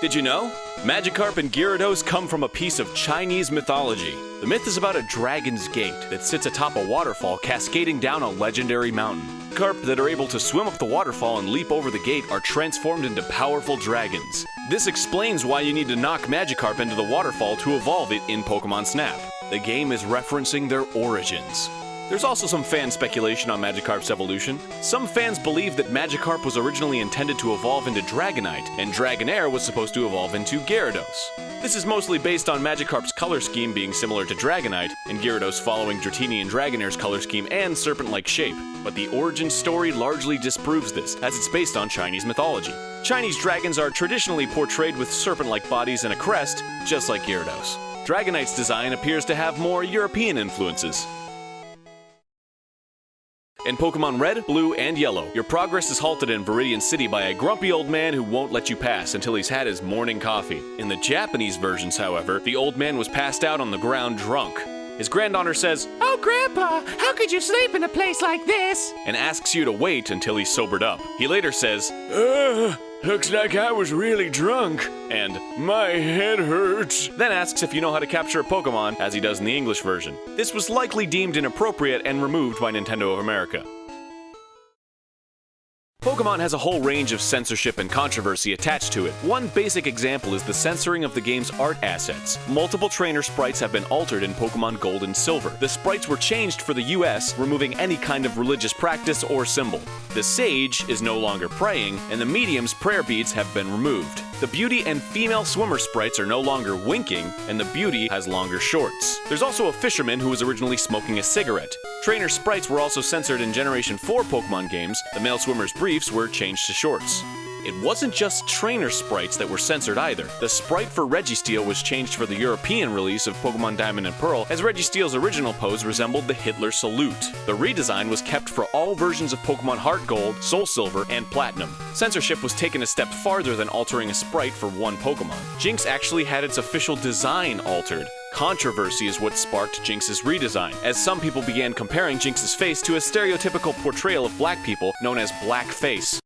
Did you know? Magikarp and Gyarados come from a piece of Chinese mythology. The myth is about a dragon's gate that sits atop a waterfall cascading down a legendary mountain. Carp that are able to swim up the waterfall and leap over the gate are transformed into powerful dragons. This explains why you need to knock Magikarp into the waterfall to evolve it in Pokemon Snap. The game is referencing their origins. There's also some fan speculation on Magikarp's evolution. Some fans believe that Magikarp was originally intended to evolve into Dragonite, and Dragonair was supposed to evolve into Gyarados. This is mostly based on Magikarp's color scheme being similar to Dragonite, and Gyarados following Dratini and Dragonair's color scheme and serpent-like shape. But the origin story largely disproves this, as it's based on Chinese mythology. Chinese dragons are traditionally portrayed with serpent-like bodies and a crest, just like Gyarados. Dragonite's design appears to have more European influences. In Pokemon Red, Blue, and Yellow, your progress is halted in Viridian City by a grumpy old man who won't let you pass until he's had his morning coffee. In the Japanese versions, however, the old man was passed out on the ground drunk. His granddaughter says, "Oh, Grandpa, how could you sleep in a place like this?" and asks you to wait until he's sobered up. He later says, "Looks like I was really drunk," and "My head hurts," then asks if you know how to capture a Pokemon, as he does in the English version. This was likely deemed inappropriate and removed by Nintendo of America. Pokemon has a whole range of censorship and controversy attached to it. One basic example is the censoring of the game's art assets. Multiple trainer sprites have been altered in Pokemon Gold and Silver. The sprites were changed for the US, removing any kind of religious practice or symbol. The sage is no longer praying, and the medium's prayer beads have been removed. The beauty and female swimmer sprites are no longer winking, and the beauty has longer shorts. There's also a fisherman who was originally smoking a cigarette. Trainer sprites were also censored in Generation 4 Pokemon games. The male swimmer's briefs were changed to shorts. It wasn't just trainer sprites that were censored either. The sprite for Registeel was changed for the European release of Pokemon Diamond and Pearl, as Registeel's original pose resembled the Hitler salute. The redesign was kept for all versions of Pokemon Heart Gold, Soul Silver, and Platinum. Censorship was taken a step farther than altering a sprite for one Pokemon. Jynx actually had its official design altered. Controversy is what sparked Jynx's redesign, as some people began comparing Jynx's face to a stereotypical portrayal of black people known as blackface.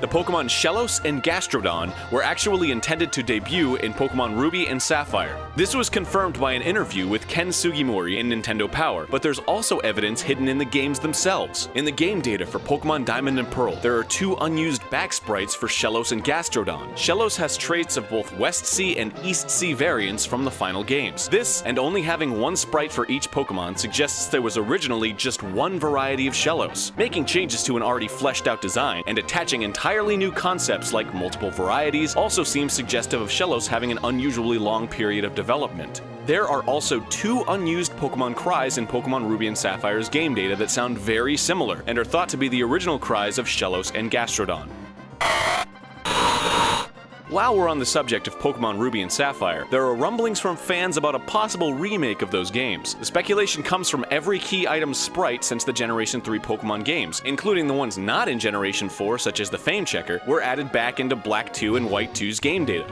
The Pokemon Shellos and Gastrodon were actually intended to debut in Pokemon Ruby and Sapphire. This was confirmed by an interview with Ken Sugimori in Nintendo Power, but there's also evidence hidden in the games themselves. In the game data for Pokemon Diamond and Pearl, there are 2 unused back sprites for Shellos and Gastrodon. Shellos has traits of both West Sea and East Sea variants from the final games. This, and only having 1 sprite for each Pokemon, suggests there was originally just 1 variety of Shellos. Making changes to an already fleshed out design and attaching entirely new concepts like multiple varieties also seems suggestive of Shellos having an unusually long period of development. There are also 2 unused Pokemon cries in Pokemon Ruby and Sapphire's game data that sound very similar and are thought to be the original cries of Shellos and Gastrodon. While we're on the subject of Pokemon Ruby and Sapphire, there are rumblings from fans about a possible remake of those games. The speculation comes from every key item sprite since the Generation 3 Pokemon games, including the ones not in Generation 4, such as the Fame Checker, were added back into Black 2 and White 2's game data.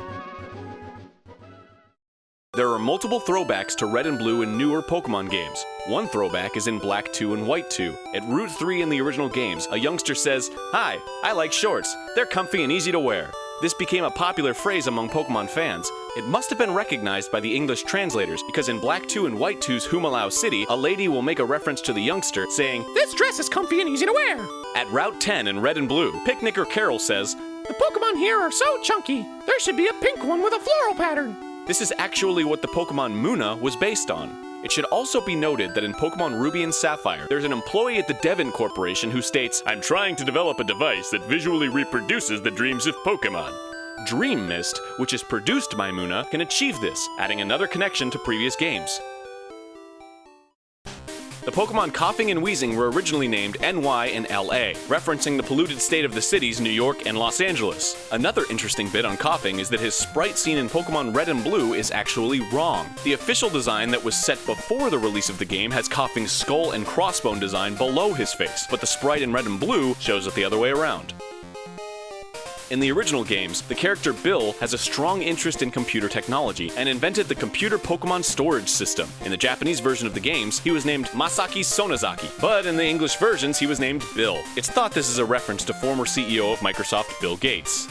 There are multiple throwbacks to Red and Blue in newer Pokemon games. One throwback is in Black 2 and White 2. At Route 3 in the original games, a youngster says, "Hi, I like shorts. They're comfy and easy to wear." This became a popular phrase among Pokemon fans. It must have been recognized by the English translators, because in Black 2 and White 2's Humalao City, a lady will make a reference to the youngster, saying, "This dress is comfy and easy to wear." At Route 10 in Red and Blue, Picnicker Carol says, "The Pokemon here are so chunky. There should be a pink one with a floral pattern." This is actually what the Pokemon Muna was based on. It should also be noted that in Pokemon Ruby and Sapphire, there's an employee at the Devon Corporation who states, "I'm trying to develop a device that visually reproduces the dreams of Pokemon." Dream Mist, which is produced by Muna, can achieve this, adding another connection to previous games. The Pokemon Coughing and Wheezing were originally named NY and LA, referencing the polluted state of the cities New York and Los Angeles. Another interesting bit on Coughing is that his sprite seen in Pokemon Red and Blue is actually wrong. The official design that was set before the release of the game has Coughing's skull and crossbone design below his face, but the sprite in Red and Blue shows it the other way around. In the original games, the character Bill has a strong interest in computer technology and invented the computer Pokemon storage system. In the Japanese version of the games, he was named Masaki Sonozaki, but in the English versions, he was named Bill. It's thought this is a reference to former CEO of Microsoft Bill Gates.